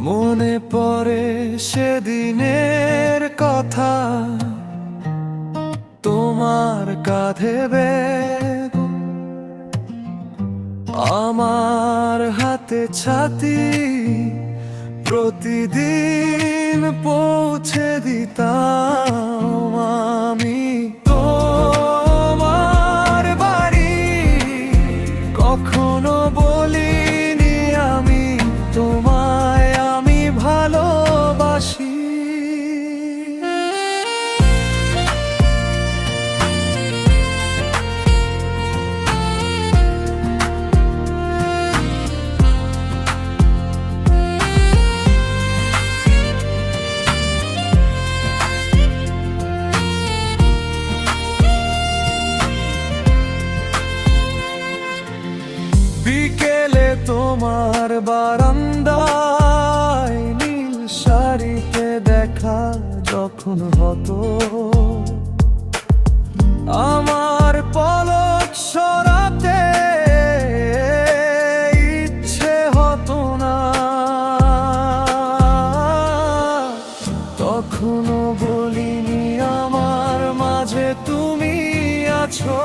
মনে পড়ে সেদিনের কথা, তোমার কাঁধে ব্যাগ, আমার হাতে ছাতি, প্রতিদিন পৌঁছে দিতাম আমি তোমার বাড়ি। কখনো বলিনি আমি তোমায় আমি ভালোবাসি। বিকেলে তোমার বারান্দায় নীল শাড়িতে দেখা যখন হতো, আমার পলক সরাতে ইচ্ছে হতো না। তখনও বলিনি আমার মাঝে তুমি আছো।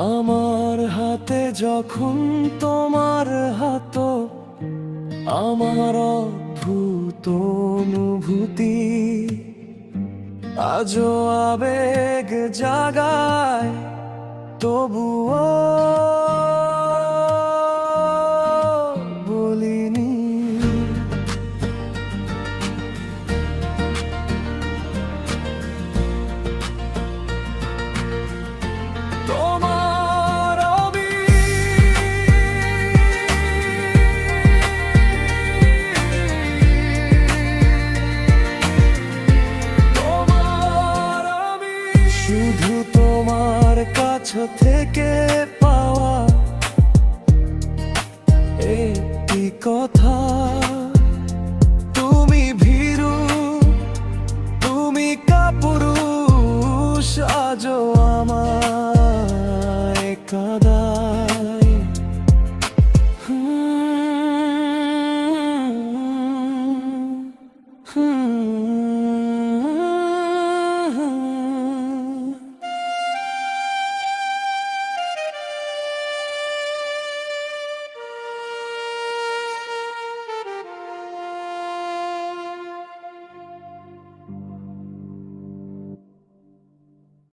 আমার হাতে যখন তোমার হাত, আমার অদ্ভুত অনুভূতি আজও আবেগ জাগায়, তবুও বলিনি। শুধু তোমার কাছ থেকে পাওয়া একটি কথা